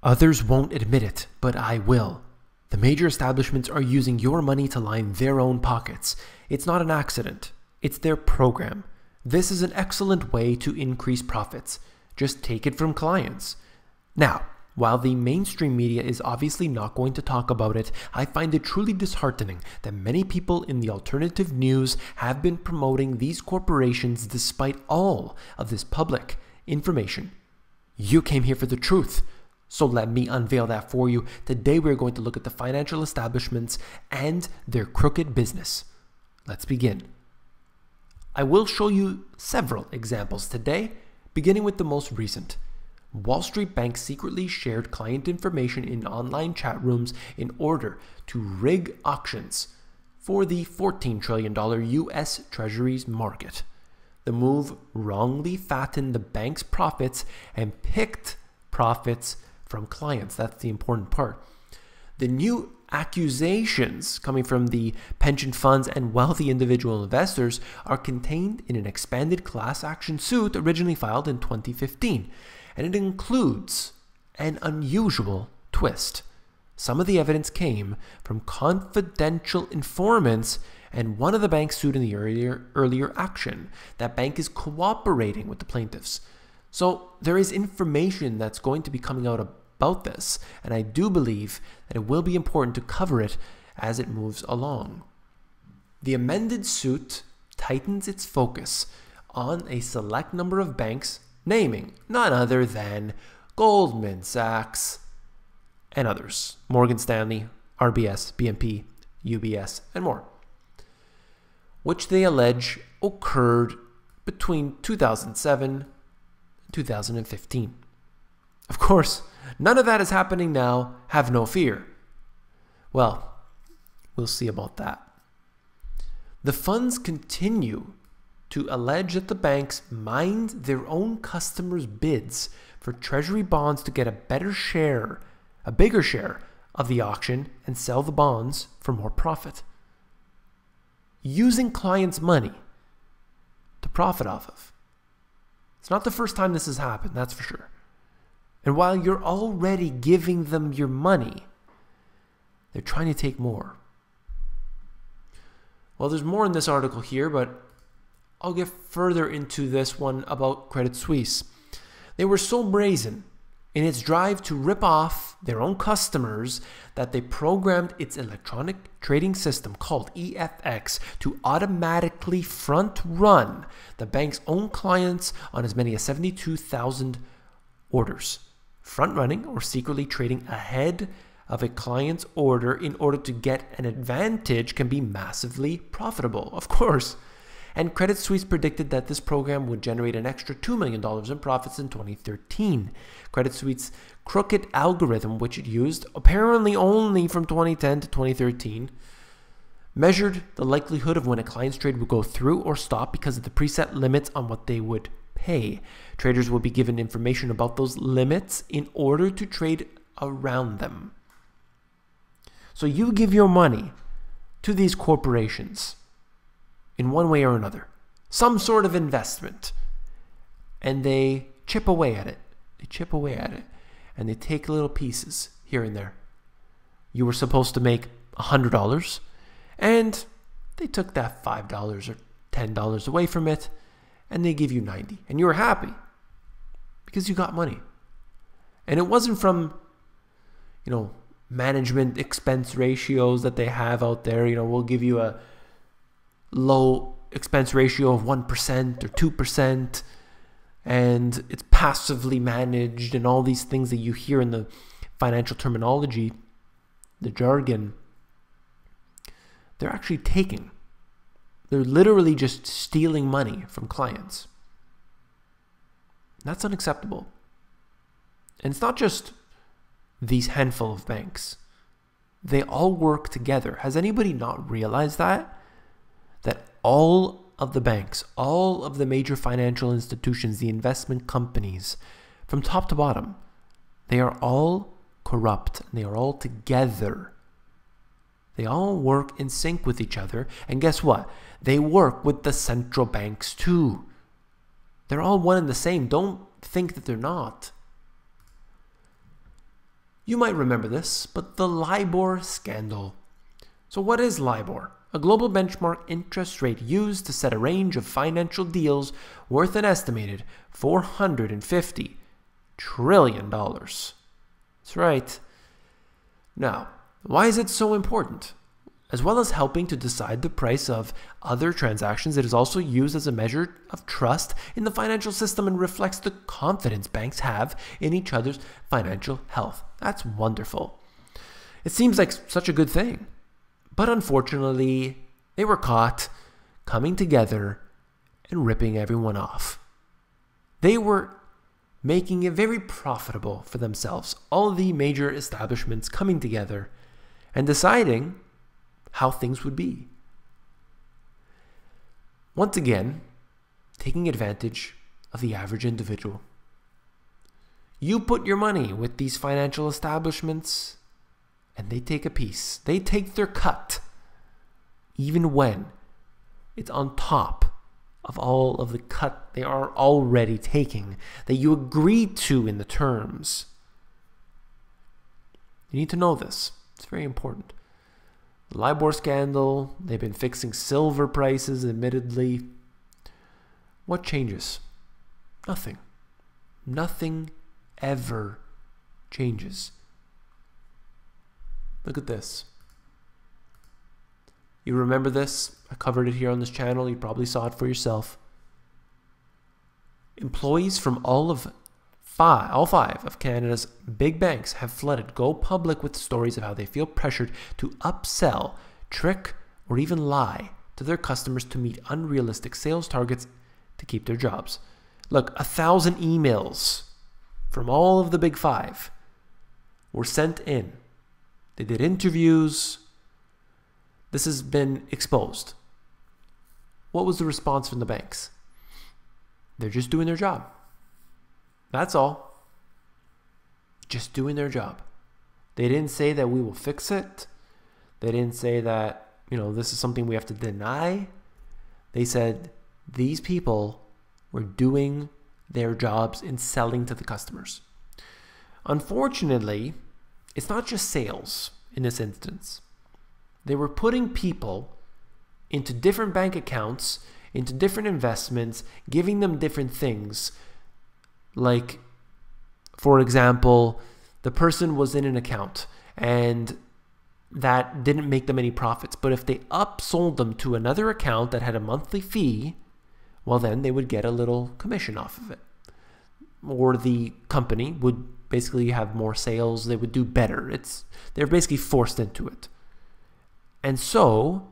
Others won't admit it, but I will. The major establishments are using your money to line their own pockets. It's not an accident. It's their program. This is an excellent way to increase profits. Just take it from clients. Now, while the mainstream media is obviously not going to talk about it, I find it truly disheartening that many people in the alternative news have been promoting these corporations despite all of this public information. You came here for the truth, so let me unveil that for you. Today we're going to look at the financial establishments and their crooked business. Let's begin. I will show you several examples today, beginning with the most recent. Wall Street banks secretly shared client information in online chat rooms in order to rig auctions for the $14 trillion US Treasuries market. The move wrongly fattened the bank's profits and picked profits from clients. That's the important part. The new accusations coming from the pension funds and wealthy individual investors are contained in an expanded class action suit originally filed in 2015, and it includes an unusual twist. Some of the evidence came from confidential informants, and one of the banks sued in the earlier action. That bank is cooperating with the plaintiffs. So there is information that's going to be coming out about this, and I do believe that it will be important to cover it as it moves along. The amended suit tightens its focus on a select number of banks, naming none other than Goldman Sachs and others, Morgan Stanley, RBS, BNP, UBS, and more, which they allege occurred between 2007 and 2015. Of course, none of that is happening now. Have no fear. Well, we'll see about that. The funds continue to allege that the banks mined their own customers' bids for treasury bonds to get a bigger share of the auction and sell the bonds for more profit, using clients' money to profit off of. It's not the first time this has happened, that's for sure. And while you're already giving them your money, they're trying to take more. Well, there's more in this article here, but I'll get further into this one about Credit Suisse. They were so brazen in its drive to rip off their own customers that they programmed its electronic trading system called EFX to automatically front-run the bank's own clients on as many as 72,000 orders. Front-running or secretly trading ahead of a client's order in order to get an advantage can be massively profitable, of course. And Credit Suisse predicted that this program would generate an extra $2 million in profits in 2013. Credit Suisse's crooked algorithm, which it used apparently only from 2010 to 2013, measured the likelihood of when a client's trade would go through or stop because of the preset limits on what they would pay. Traders will be given information about those limits in order to trade around them. So you give your money to these corporations in one way or another, some sort of investment, and they chip away at it. They chip away at it, and they take little pieces here and there. You were supposed to make $100, and they took that $5 or $10 away from it, and they give you $90, and you were happy because you got money. And it wasn't from, management expense ratios that they have out there. We'll give you a low expense ratio of 1% or 2%, and it's passively managed, and all these things that you hear in the financial terminology, the jargon. They're actually taking. They're literally just stealing money from clients. That's unacceptable. And it's not just these handful of banks. They all work together. Has anybody not realized that? That all of the banks, all of the major financial institutions, the investment companies, from top to bottom, they are all corrupt. They are all together. They all work in sync with each other. And guess what? They work with the central banks too. They're all one and the same. Don't think that they're not. You might remember this, but the LIBOR Scandal. So what is LIBOR? A global benchmark interest rate used to set a range of financial deals worth an estimated $450 trillion. That's right. Now, why is it so important? As well as helping to decide the price of other transactions, it is also used as a measure of trust in the financial system and reflects the confidence banks have in each other's financial health. That's wonderful. It seems like such a good thing. But unfortunately, they were caught coming together and ripping everyone off. They were making it very profitable for themselves, all the major establishments coming together and deciding how things would be. Once again, taking advantage of the average individual. You put your money with these financial establishments and they take a piece. They take their cut, even when it's on top of all of the cut they are already taking that you agreed to in the terms. You need to know this. It's very important. The LIBOR scandal, they've been fixing silver prices, admittedly. What changes? Nothing. Nothing ever changes. Look at this. You remember this? I covered it here on this channel. You probably saw it for yourself. Employees from all five of Canada's big banks have flooded Go Public with stories of how they feel pressured to upsell, trick, or even lie to their customers to meet unrealistic sales targets to keep their jobs. Look, 1,000 emails from all of the big five were sent in. They did interviews. This has been exposed. What was the response from the banks? They're just doing their job. That's all. Just doing their job. They didn't say that we will fix it. They didn't say that, this is something we have to deny. They said these people were doing their jobs in selling to the customers. Unfortunately, it's not just sales in this instance. They were putting people into different bank accounts, into different investments, giving them different things. Like, for example, the person was in an account and that didn't make them any profits. But if they upsold them to another account that had a monthly fee, well, then they would get a little commission off of it. Or the company would basically have more sales. They would do better. They're basically forced into it. And so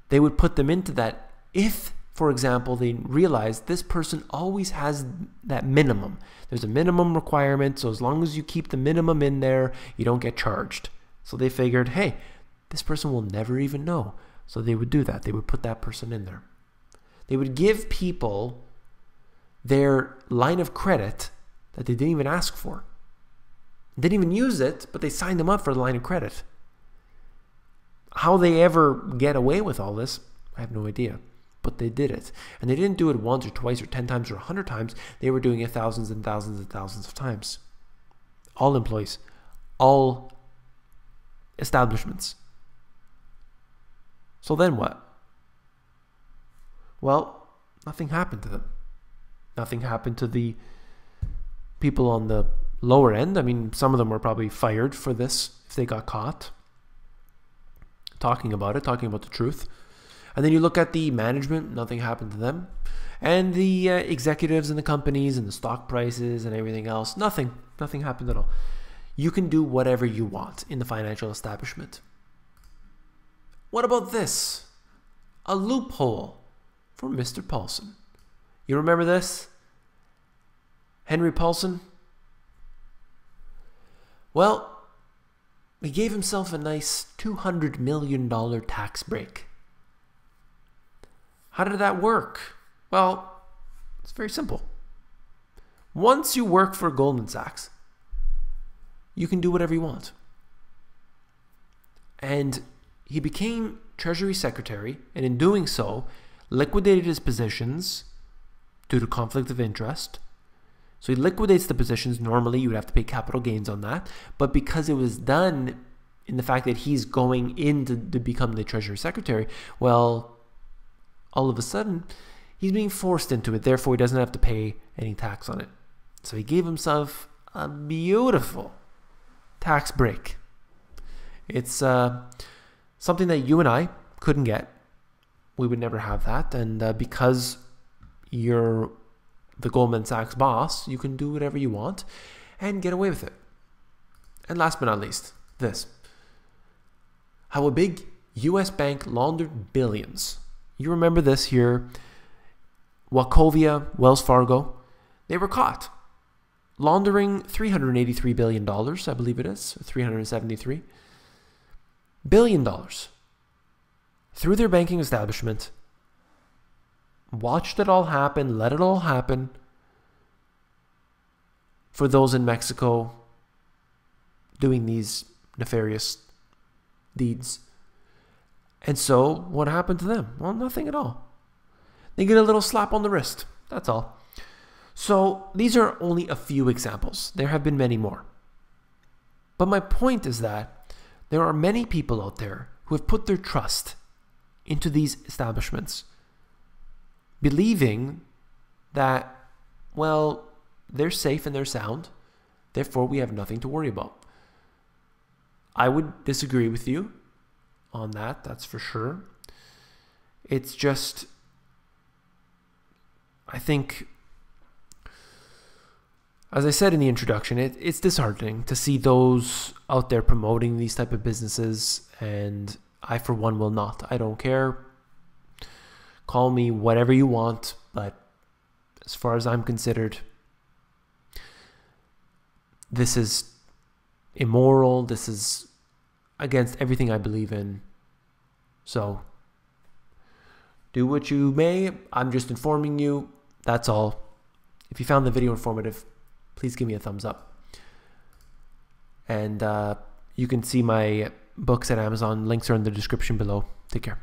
they would put them into that if, for example, they realized this person always has that minimum. There's a minimum requirement, so as long as you keep the minimum in there, you don't get charged. So they figured, hey, this person will never even know. So they would do that. They would put that person in there. They would give people their line of credit that they didn't even ask for. Didn't even use it, but they signed them up for the line of credit. How they ever get away with all this, I have no idea. But they did it. And they didn't do it once or twice or 10 times or 100 times. They were doing it thousands and thousands and thousands of times. All employees. All establishments. So then what? Well, nothing happened to them. Nothing happened to the people on the lower end. I mean, some of them were probably fired for this if they got caught. Talking about the truth. And then you look at the management, nothing happened to them. And the executives and the companies and the stock prices and everything else, nothing happened at all. You can do whatever you want in the financial establishment. What about this? A loophole for Mr. Paulson. You remember this? Henry Paulson? Well, he gave himself a nice $200 million tax break. How did that work? Well, it's very simple. Once you work for Goldman Sachs, you can do whatever you want. And he became Treasury Secretary, and in doing so, liquidated his positions due to conflict of interest, So he liquidates the positions. Normally, you would have to pay capital gains on that. But because it was done in the fact that he's going in to become the Treasury Secretary, well, all of a sudden, he's being forced into it. Therefore, he doesn't have to pay any tax on it. So he gave himself a beautiful tax break. It's something that you and I couldn't get. We would never have that. And because you're the Goldman Sachs boss, you can do whatever you want and get away with it. And last but not least, this. How a big US bank laundered billions. You remember this here. Wachovia, Wells Fargo, they were caught laundering $383 billion, I believe it is, $373 billion through their banking establishment. Watched it all happen, let it all happen for those in Mexico doing these nefarious deeds. And so what happened to them? Well, nothing at all. They get a little slap on the wrist. That's all. So these are only a few examples. There have been many more. But my point is that there are many people out there who have put their trust into these establishments, believing that, well, they're safe and they're sound, therefore we have nothing to worry about. I would disagree with you on that, that's for sure. It's just, I think, as I said in the introduction, it's disheartening to see those out there promoting these type of businesses, and I, for one, will not. I don't care. Call me whatever you want, but as far as I'm considered, this is immoral. This is against everything I believe in. So, do what you may. I'm just informing you. That's all. If you found the video informative, please give me a thumbs up. And you can see my books at Amazon. Links are in the description below. Take care.